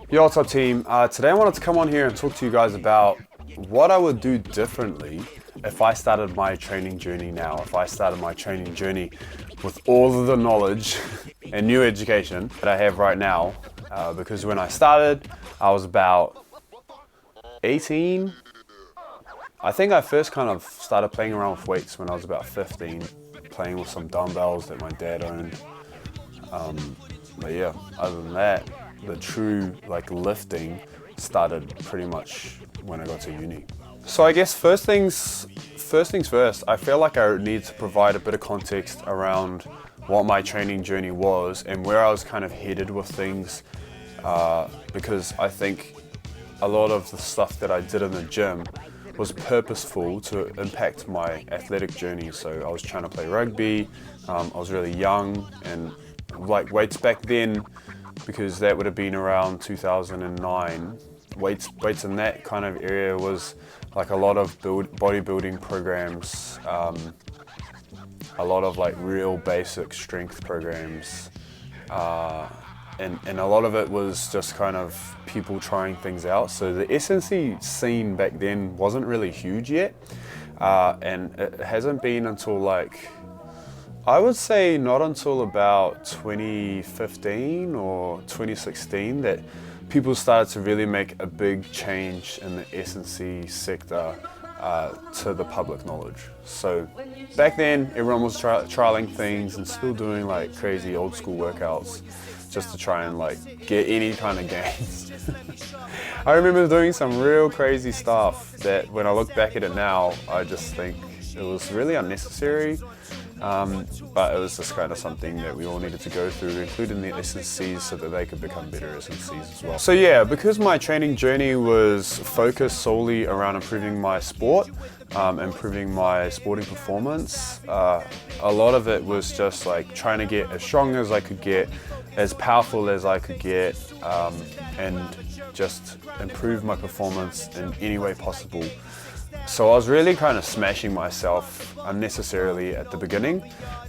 Yo, what's up team? Today I wanted to come on here and talk to you guys about what I would do differently if I started my training journey now, if I started my training journey with all of the knowledge and new education that I have right now. Because when I started, I was about 18. I think I first kind of started playing around with weights when I was about 15, playing with some dumbbells that my dad owned. But yeah, other than that, the true lifting started pretty much when I got to uni. So I guess first things first, I feel like I need to provide a bit of context around what my training journey was and where I was kind of headed with things, because I think a lot of the stuff that I did in the gym was purposeful to impact my athletic journey. So I was trying to play rugby, I was really young, and weights back then, because that would have been around 2009, weights in that kind of area was like a lot of bodybuilding programs, a lot of real basic strength programs, and a lot of it was just kind of people trying things out. So the S&C scene back then wasn't really huge yet, and it hasn't been until I would say not until about 2015 or 2016 that people started to really make a big change in the S&C sector to the public knowledge. So back then, everyone was trialing things and still doing crazy old school workouts just to try and get any kind of gains. I remember doing some real crazy stuff that when I look back at it now, I just think it was really unnecessary. But it was just kind of something that we all needed to go through, including the S&Cs, so that they could become better S&Cs as well. So yeah, because my training journey was focused solely around improving my sport, improving my sporting performance, a lot of it was just trying to get as strong as I could get, as powerful as I could get, and just improve my performance in any way possible. So I was really kind of smashing myself unnecessarily at the beginning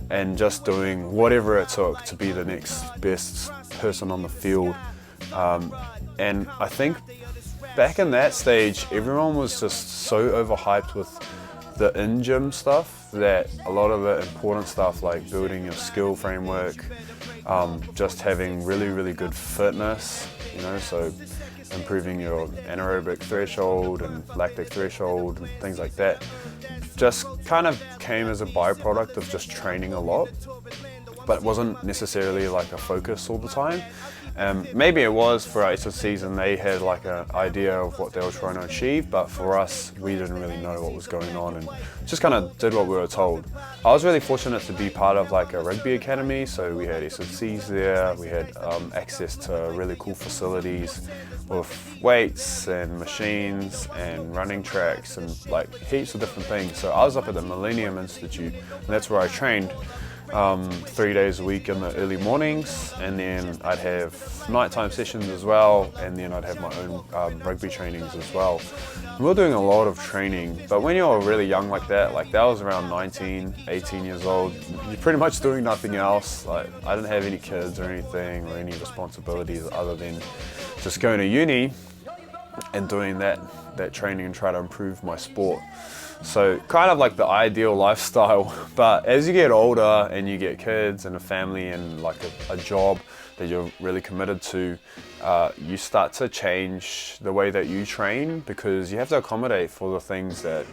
and just doing whatever it took to be the next best person on the field. And I think back in that stage, everyone was just so overhyped with the in-gym stuff that a lot of the important stuff like building your skill framework, just having really good fitness, so improving your anaerobic threshold and lactic threshold and things like that, just kind of came as a byproduct of just training a lot, but it wasn't necessarily a focus all the time. Maybe it was for our S&Cs and they had an idea of what they were trying to achieve, but for us, we didn't really know what was going on and just kind of did what we were told. I was really fortunate to be part of a rugby academy, so we had S&Cs there, we had access to really cool facilities with weights and machines and running tracks and heaps of different things. So I was up at the Millennium Institute, and that's where I trained 3 days a week in the early mornings, and then I'd have nighttime sessions as well, and then I'd have my own rugby trainings as well. And we were doing a lot of training, but when you're really young like that was around 19, 18 years old, you're pretty much doing nothing else. I didn't have any kids or anything or any responsibilities other than just going to uni and doing that training and try to improve my sport. So kind of the ideal lifestyle, but as you get older and you get kids and a family and a job that you're really committed to, you start to change the way that you train because you have to accommodate for the things that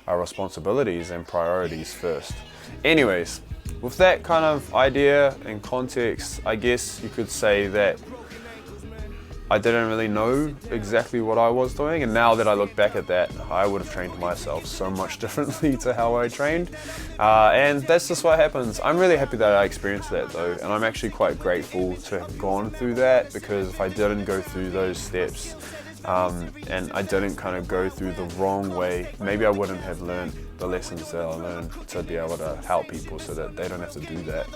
are responsibilities and priorities first. Anyways, with that kind of idea and context, I guess you could say that I didn't really know exactly what I was doing, and now that I look back at that, I would have trained myself so much differently to how I trained, and that's just what happens. I'm really happy that I experienced that though, and I'm actually quite grateful to have gone through that, because if I didn't go through those steps, and I didn't kind of go through the wrong way, maybe I wouldn't have learned the lessons that I learned to be able to help people so that they don't have to do that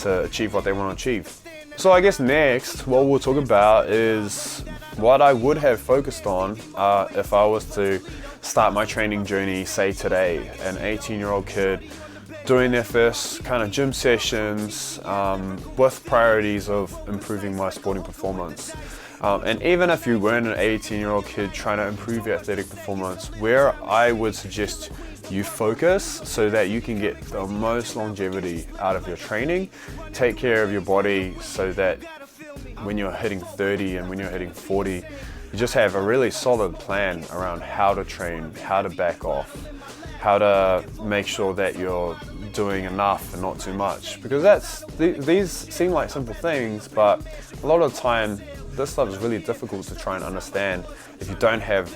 to achieve what they want to achieve. So I guess next, what we'll talk about is what I would have focused on if I was to start my training journey, say today, an 18-year-old kid doing their first kind of gym sessions with priorities of improving my sporting performance. And even if you weren't an 18-year-old kid trying to improve your athletic performance, where I would suggest you focus so that you can get the most longevity out of your training, take care of your body so that when you're hitting 30 and when you're hitting 40, you just have a really solid plan around how to train, how to back off, how to make sure that you're doing enough and not too much. Because these seem like simple things, but a lot of the time this stuff is really difficult to try and understand if you don't have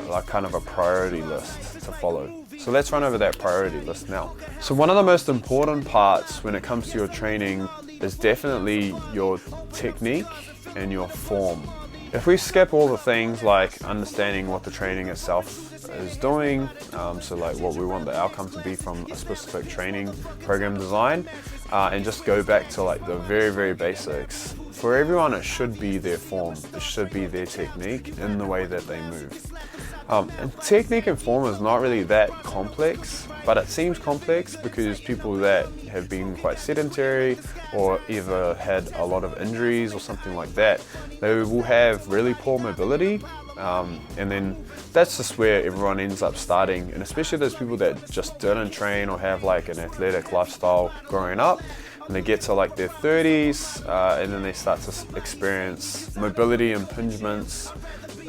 like kind of a priority list to follow. So let's run over that priority list now. So one of the most important parts when it comes to your training is definitely your technique and your form. If we skip all the things like understanding what the training itself is doing, so like what we want the outcome to be from a specific training program design, and just go back to like the very, very basics. For everyone, it should be their form. It should be their technique in the way that they move. And technique and form is not really that complex, but it seems complex because people that have been quite sedentary or either had a lot of injuries or something like that, they will have really poor mobility. And then that's just where everyone ends up starting, and especially those people that just didn't train or have like an athletic lifestyle growing up, and they get to like their 30s and then they start to experience mobility impingements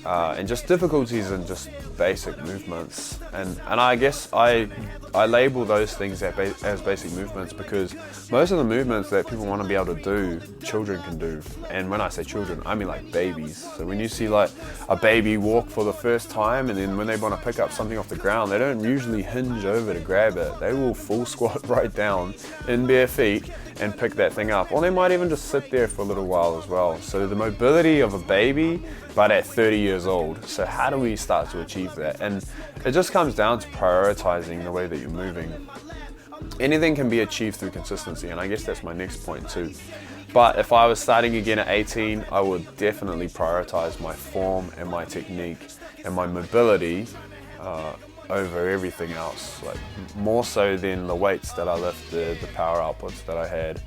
and just difficulties in just basic movements. And I guess I label those things as basic movements because most of the movements that people want to be able to do, children can do. And when I say children, I mean like babies. So when you see like a baby walk for the first time, and then when they want to pick up something off the ground, they don't usually hinge over to grab it. They will full squat right down in bare feet and pick that thing up. Or they might even just sit there for a little while as well. So the mobility of a baby, but at 30 years old. So how do we start to achieve that? And it just comes down to prioritizing the way that you're moving. Anything can be achieved through consistency, and I guess that's my next point too. But if I was starting again at 18, I would definitely prioritize my form and my technique and my mobility over everything else, like more so than the weights that I lifted, the power outputs that I had,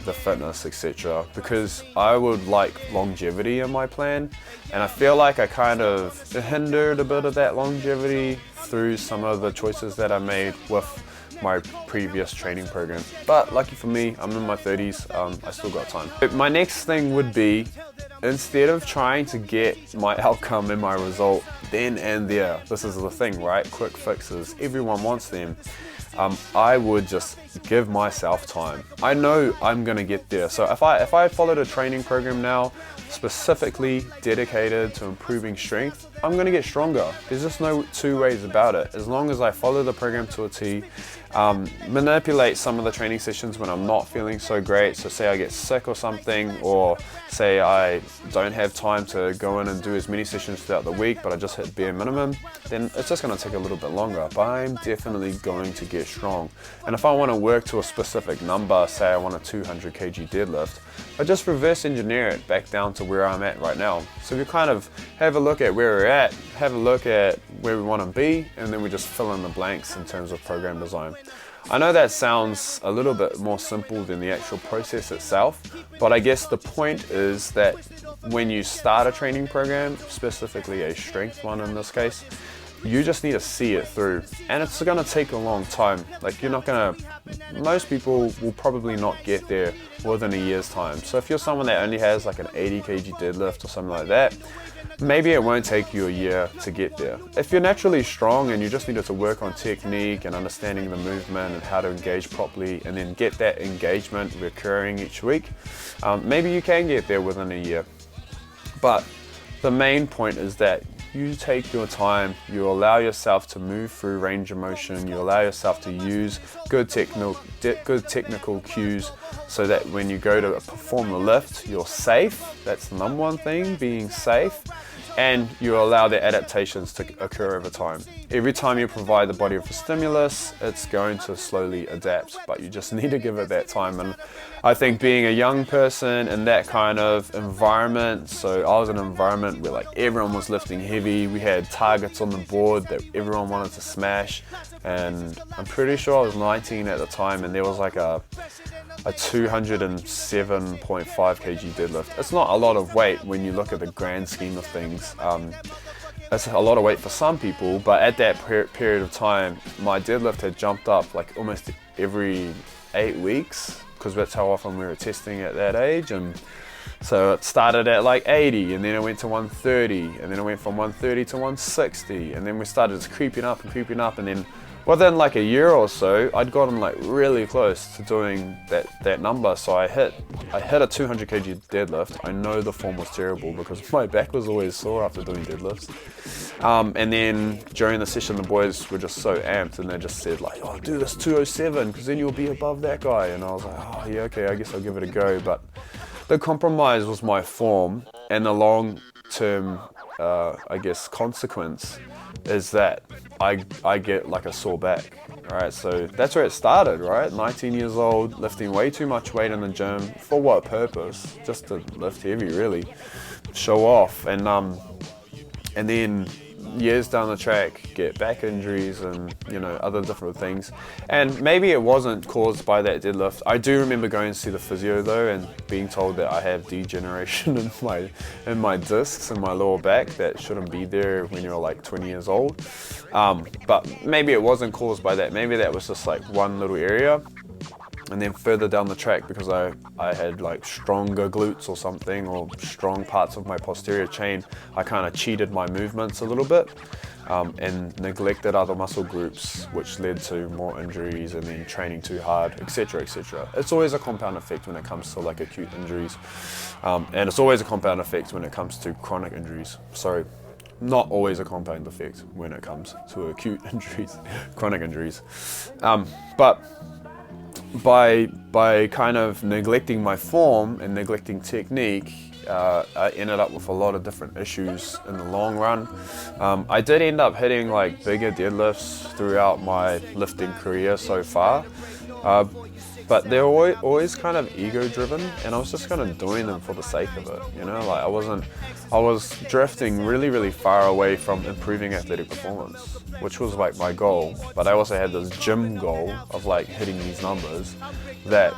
the fitness, etc. Because I would like longevity in my plan, and I feel like I kind of hindered a bit of that longevity through some of the choices that I made with my previous training program. But lucky for me, I'm in my 30s, I still got time. My next thing would be, instead of trying to get my outcome and my result then and there, this is the thing, right? Quick fixes, everyone wants them. I would just give myself time. I know I'm gonna get there. So if I followed a training program now, specifically dedicated to improving strength, I'm gonna get stronger. There's just no two ways about it. As long as I follow the program to a T, manipulate some of the training sessions when I'm not feeling so great. So say I get sick or something, or say I don't have time to go in and do as many sessions throughout the week, but I just hit bare minimum, then it's just gonna take a little bit longer, but I'm definitely going to get strong. And if I wanna work to a specific number, say I want a 200 kg deadlift, I just reverse engineer it back down to where I'm at right now. So we kind of have a look at where we're at, have a look at where we want to be, and then we just fill in the blanks in terms of program design. I know that sounds a little bit more simple than the actual process itself, but I guess the point is that when you start a training program, specifically a strength one in this case, you just need to see it through, and it's gonna take a long time. Like most people will probably not get there within a year's time. So if you're someone that only has like an 80 kg deadlift or something like that, maybe it won't take you a year to get there. If you're naturally strong and you just needed to work on technique and understanding the movement and how to engage properly, and then get that engagement recurring each week, maybe you can get there within a year. But the main point is that you take your time, you allow yourself to move through range of motion, you allow yourself to use good technical cues so that when you go to perform the lift, you're safe. That's the number one thing, being safe. And you allow the adaptations to occur over time. Every time you provide the body with a stimulus, it's going to slowly adapt, but you just need to give it that time. And I think being a young person in that kind of environment, so I was in an environment where like everyone was lifting heavy, we had targets on the board that everyone wanted to smash, and I'm pretty sure I was 19 at the time, and there was like a 207.5 kg deadlift. It's not a lot of weight when you look at the grand scheme of things. That's a lot of weight for some people, but at that period of time, my deadlift had jumped up like almost every 8 weeks, because that's how often we were testing at that age. And so it started at like 80, and then it went to 130, and then it went from 130 to 160, and then we started just creeping up, and then within like a year or so, I'd gotten like really close to doing that number. So I hit a 200 kg deadlift. I know the form was terrible because my back was always sore after doing deadlifts. And then during the session, the boys were just so amped, and they just said like, "Oh, do this 207 because then you'll be above that guy." And I was like, "Oh yeah, okay, I guess I'll give it a go." But the compromise was my form, and the long-term, I guess, consequence is that I get like a sore back, right? So that's where it started, right? 19 years old, lifting way too much weight in the gym. For what purpose? Just to lift heavy, really, show off. And then years down the track, get back injuries and, you know, other different things. And maybe it wasn't caused by that deadlift. I do remember going to see the physio though, and being told that I have degeneration in my discs and my lower back that shouldn't be there when you're like 20 years old. But maybe it wasn't caused by that. Maybe that was just like one little area. And then further down the track, because I had like stronger glutes or something, or strong parts of my posterior chain, I kind of cheated my movements a little bit, and neglected other muscle groups, which led to more injuries and then training too hard, etc., etc. It's always a compound effect when it comes to like acute injuries, and it's always a compound effect when it comes to chronic injuries. Sorry. Not always a compound effect when it comes to acute injuries, chronic injuries. But by kind of neglecting my form and neglecting technique, I ended up with a lot of different issues in the long run. I did end up hitting like bigger deadlifts throughout my lifting career so far, but they're always kind of ego driven, and I was just kind of doing them for the sake of it, you know, like I was drifting really far away from improving athletic performance, which was like my goal. But I also had this gym goal of like hitting these numbers that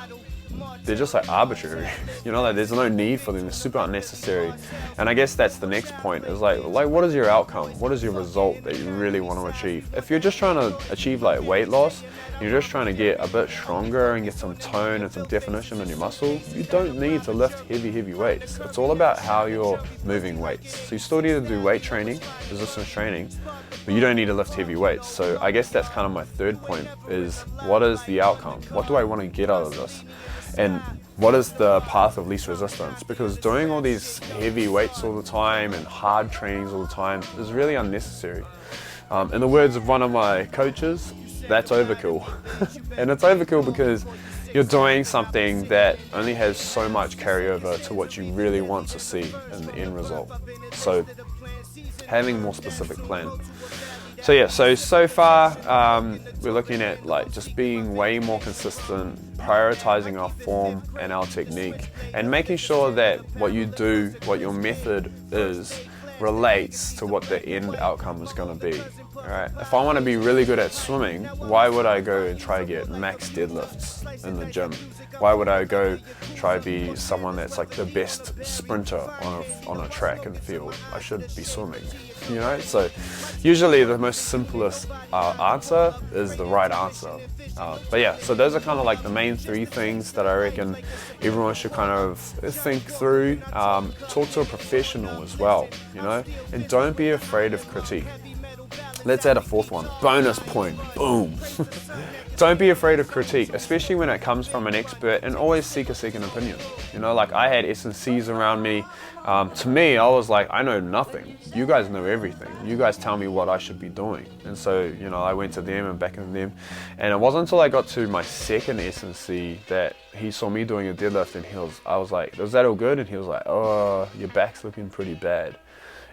they're just like arbitrary, you know, like there's no need for them, they're super unnecessary. And I guess that's the next point, is like what is your outcome? What is your result that you really want to achieve? If you're just trying to achieve like weight loss, you're just trying to get a bit stronger and get some tone and some definition in your muscle, you don't need to lift heavy weights. It's all about how you're moving weights. So you still need to do weight training, resistance training, but you don't need to lift heavy weights. So I guess that's kind of my third point, is what is the outcome? What do I want to get out of this? And what is the path of least resistance? Because doing all these heavy weights all the time and hard trainings all the time is really unnecessary. In the words of one of my coaches, that's overkill. And it's overkill because you're doing something that only has so much carryover to what you really want to see in the end result. So having a more specific plan. So yeah, so far we're looking at like just being way more consistent, prioritizing our form and our technique, and making sure that what you do, what your method is, relates to what the end outcome is going to be. Alright, if I want to be really good at swimming, why would I go and try to get max deadlifts in the gym? Why would I go try to be someone that's like the best sprinter on a track and field? I should be swimming, you know? So usually the most simplest answer is the right answer. But yeah, so those are kind of like the main three things that I reckon everyone should kind of think through. Talk to a professional as well, you know? And don't be afraid of critique. Let's add a fourth one. Bonus point. Boom. Don't be afraid of critique, especially when it comes from an expert, and always seek a second opinion. You know, like I had S&Cs around me. To me, I was like, I know nothing. You guys know everything. You guys tell me what I should be doing. And so, you know, I went to them and back to them. And it wasn't until I got to my second S&C that he saw me doing a deadlift, and I was like, was that all good? And he was like, oh, your back's looking pretty bad.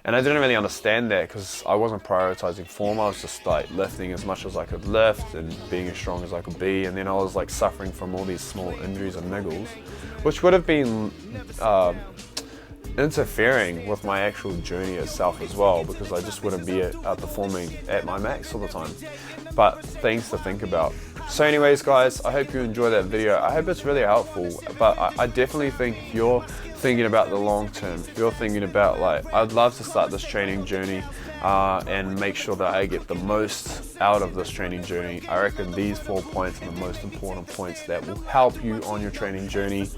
And I didn't really understand that because I wasn't prioritizing form. I was just like lifting as much as I could lift and being as strong as I could be. And then I was like suffering from all these small injuries and niggles, which would have been interfering with my actual journey itself as well, because I just wouldn't be performing at my max all the time. But things to think about. So anyways guys, I hope you enjoyed that video. I hope it's really helpful, but I definitely think if you're thinking about the long term, if you're thinking about like, I'd love to start this training journey and make sure that I get the most out of this training journey, I reckon these 4 points are the most important points that will help you on your training journey,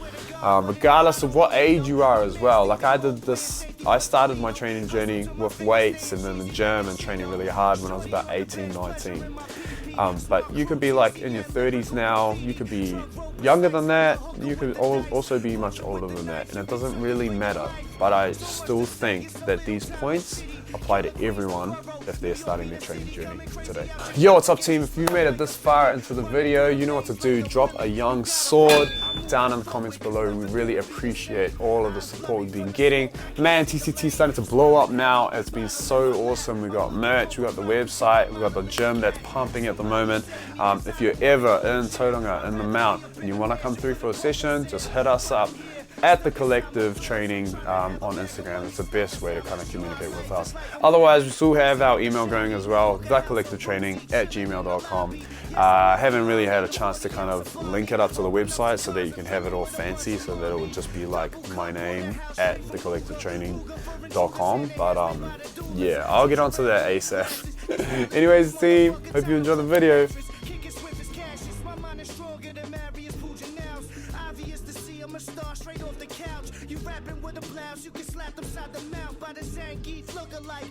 regardless of what age you are as well. Like I started my training journey with weights and in the gym and training really hard when I was about 18, 19. But you could be like in your 30s now, you could be younger than that, you could also be much older than that, and it doesn't really matter. But I still think that these points apply to everyone if they're starting their training journey today. Yo, what's up team? If you made it this far into the video, you know what to do. Drop a young sword down in the comments below. We really appreciate all of the support we've been getting. Man, TCT's starting to blow up now. It's been so awesome. We got merch, we got the website, we got the gym that's pumping at the moment. If you're ever in Tauranga, in the Mount, and you want to come through for a session, just hit us up at The Collective Training on Instagram. It's the best way to kind of communicate with us. Otherwise, we still have our email going as well, thecollectivetraining@gmail.com. Haven't really had a chance to kind of link it up to the website so that you can have it all fancy, so that it would just be like my name at thecollectivetraining.com. But yeah, I'll get onto that ASAP. Anyways team, hope you enjoy the video. Straight off the couch, you rapping with a blouse, you can slap them side the mouth by the Zangief look-alike.